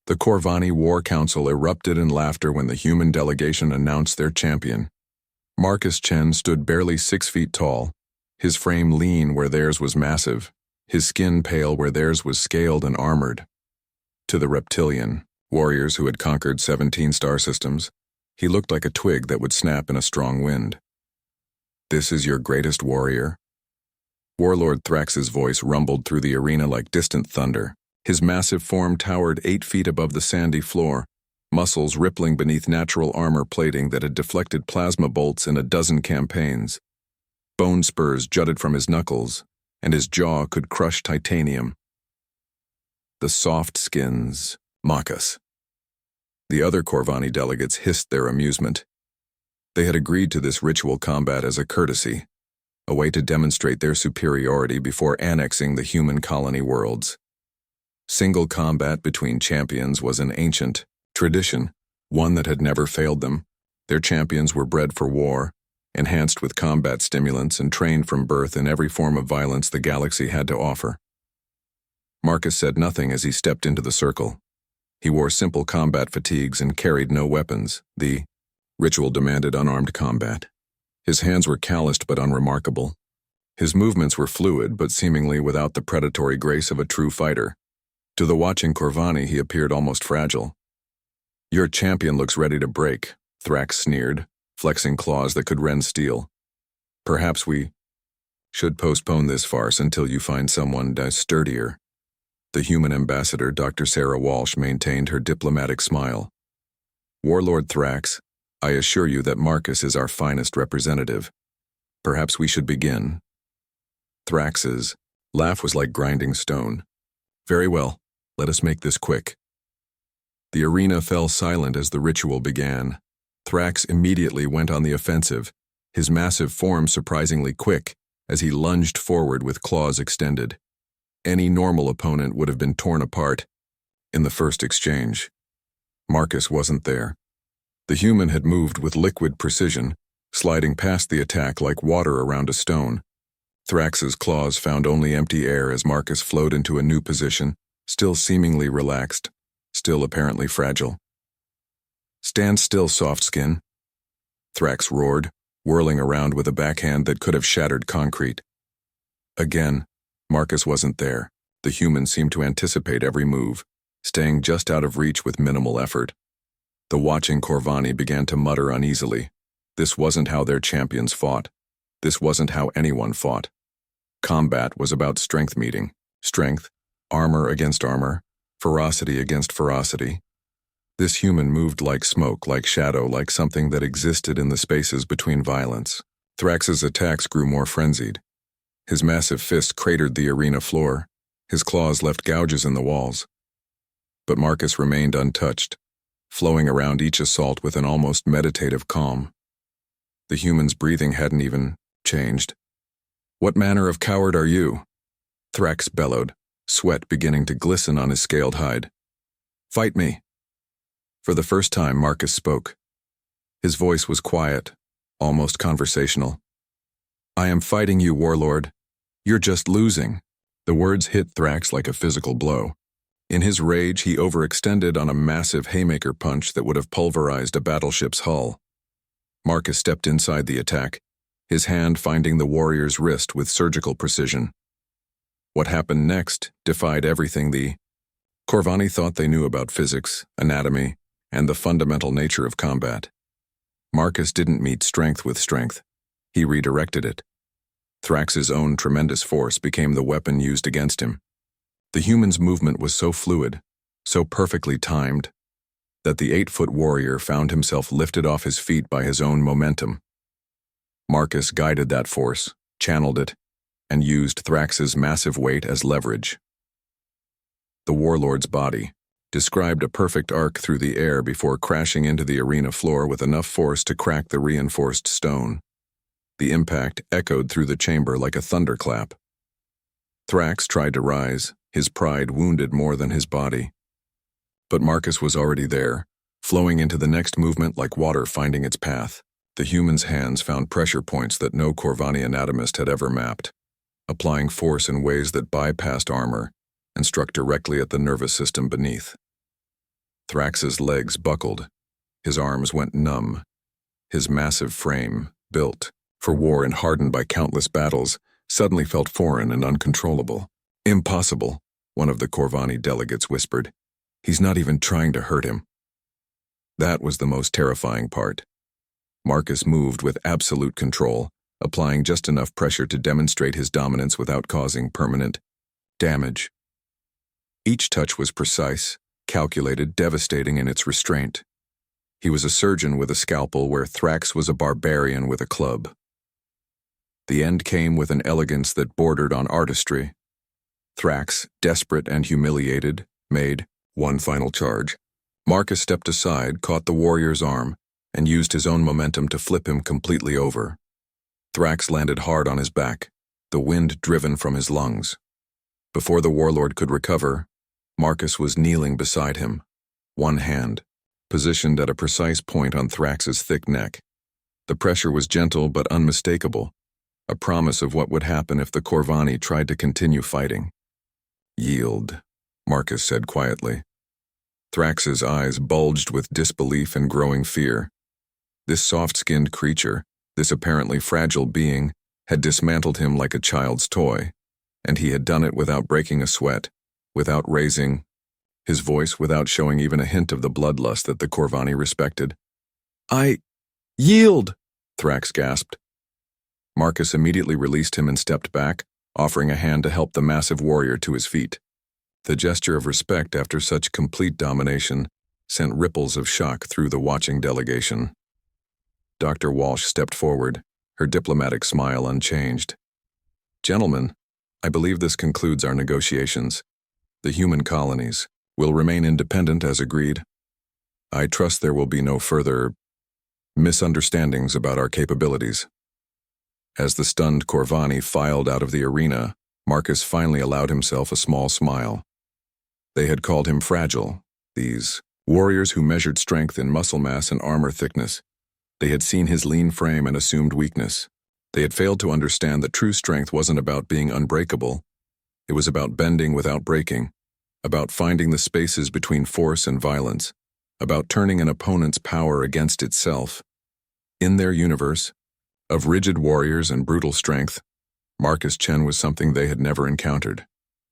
The Corvani War Council erupted in laughter when the human delegation announced their champion. Marcus Chen stood barely 6 feet tall, his frame lean where theirs was massive, his skin pale where theirs was scaled and armored. To the reptilian, warriors who had conquered 17 star systems, he looked like a twig that would snap in a strong wind. "This is your greatest warrior?" Warlord Thrax's voice rumbled through the arena like distant thunder. His massive form towered 8 feet above the sandy floor, muscles rippling beneath natural armor plating that had deflected plasma bolts in a dozen campaigns. Bone spurs jutted from his knuckles, and his jaw could crush titanium. The soft skins mock us. The other Corvani delegates hissed their amusement. They had agreed to this ritual combat as a courtesy, a way to demonstrate their superiority before annexing the human colony worlds. Single combat between champions was an ancient tradition, one that had never failed them. Their champions were bred for war, enhanced with combat stimulants and trained from birth in every form of violence the galaxy had to offer. Marcus said nothing as he stepped into the circle. He wore simple combat fatigues and carried no weapons. The ritual demanded unarmed combat. His hands were calloused but unremarkable. His movements were fluid but seemingly without the predatory grace of a true fighter. To the watching Corvani, he appeared almost fragile. "Your champion looks ready to break," Thrax sneered, flexing claws that could rend steel. "Perhaps we should postpone this farce until you find someone sturdier." The human ambassador, Dr. Sarah Walsh, maintained her diplomatic smile. "Warlord Thrax, I assure you that Marcus is our finest representative. Perhaps we should begin." Thrax's laugh was like grinding stone. "Very well, let us make this quick." The arena fell silent as the ritual began. Thrax immediately went on the offensive, his massive form surprisingly quick as he lunged forward with claws extended. Any normal opponent would have been torn apart in the first exchange. Marcus wasn't there. The human had moved with liquid precision, sliding past the attack like water around a stone. Thrax's claws found only empty air as Marcus flowed into a new position, still seemingly relaxed, still apparently fragile. "Stand still, soft skin," Thrax roared, whirling around with a backhand that could have shattered concrete. Again, Marcus wasn't there. The human seemed to anticipate every move, staying just out of reach with minimal effort. The watching Corvani began to mutter uneasily. This wasn't how their champions fought. This wasn't how anyone fought. Combat was about strength meeting. Strength, armor against armor, ferocity against ferocity. This human moved like smoke, like shadow, like something that existed in the spaces between violence. Thrax's attacks grew more frenzied. His massive fist cratered the arena floor. His claws left gouges in the walls. But Marcus remained untouched, flowing around each assault with an almost meditative calm. The human's breathing hadn't even changed. "What manner of coward are you?" Thrax bellowed, sweat beginning to glisten on his scaled hide. "Fight me." For the first time, Marcus spoke. His voice was quiet, almost conversational. "I am fighting you, Warlord. You're just losing." The words hit Thrax like a physical blow. In his rage, he overextended on a massive haymaker punch that would have pulverized a battleship's hull. Marcus stepped inside the attack, his hand finding the warrior's wrist with surgical precision. What happened next defied everything the Corvani thought they knew about physics, anatomy, and the fundamental nature of combat. Marcus didn't meet strength with strength. He redirected it. Thrax's own tremendous force became the weapon used against him. The human's movement was so fluid, so perfectly timed, that the 8-foot warrior found himself lifted off his feet by his own momentum. Marcus guided that force, channeled it, and used Thrax's massive weight as leverage. The warlord's body described a perfect arc through the air before crashing into the arena floor with enough force to crack the reinforced stone. The impact echoed through the chamber like a thunderclap. Thrax tried to rise, his pride wounded more than his body. But Marcus was already there, flowing into the next movement like water finding its path. The human's hands found pressure points that no Corvani anatomist had ever mapped, applying force in ways that bypassed armor and struck directly at the nervous system beneath. Thrax's legs buckled. His arms went numb. His massive frame, built for war and hardened by countless battles, suddenly felt foreign and uncontrollable. Impossible, one of the Corvani delegates whispered. He's not even trying to hurt him. That was the most terrifying part. Marcus moved with absolute control, applying just enough pressure to demonstrate his dominance without causing permanent damage. Each touch was precise, calculated, devastating in its restraint. He was a surgeon with a scalpel where Thrax was a barbarian with a club. The end came with an elegance that bordered on artistry. Thrax, desperate and humiliated, made one final charge. Marcus stepped aside, caught the warrior's arm, and used his own momentum to flip him completely over. Thrax landed hard on his back, the wind driven from his lungs. Before the warlord could recover, Marcus was kneeling beside him, one hand positioned at a precise point on Thrax's thick neck. The pressure was gentle but unmistakable, a promise of what would happen if the Corvani tried to continue fighting. "Yield," Marcus said quietly. Thrax's eyes bulged with disbelief and growing fear. This soft-skinned creature, this apparently fragile being, had dismantled him like a child's toy, and he had done it without breaking a sweat, without raising his voice, without showing even a hint of the bloodlust that the Corvani respected. "I yield," Thrax gasped. Marcus immediately released him and stepped back, offering a hand to help the massive warrior to his feet. The gesture of respect after such complete domination sent ripples of shock through the watching delegation. Dr. Walsh stepped forward, her diplomatic smile unchanged. "Gentlemen, I believe this concludes our negotiations. The human colonies will remain independent as agreed. I trust there will be no further misunderstandings about our capabilities." As the stunned Corvani filed out of the arena, Marcus finally allowed himself a small smile. They had called him fragile, these warriors who measured strength in muscle mass and armor thickness. They had seen his lean frame and assumed weakness. They had failed to understand that true strength wasn't about being unbreakable. It was about bending without breaking, about finding the spaces between force and violence, about turning an opponent's power against itself. In their universe, of rigid warriors and brutal strength, Marcus Chen was something they had never encountered.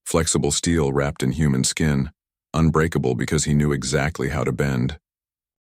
Flexible steel wrapped in human skin, unbreakable because he knew exactly how to bend.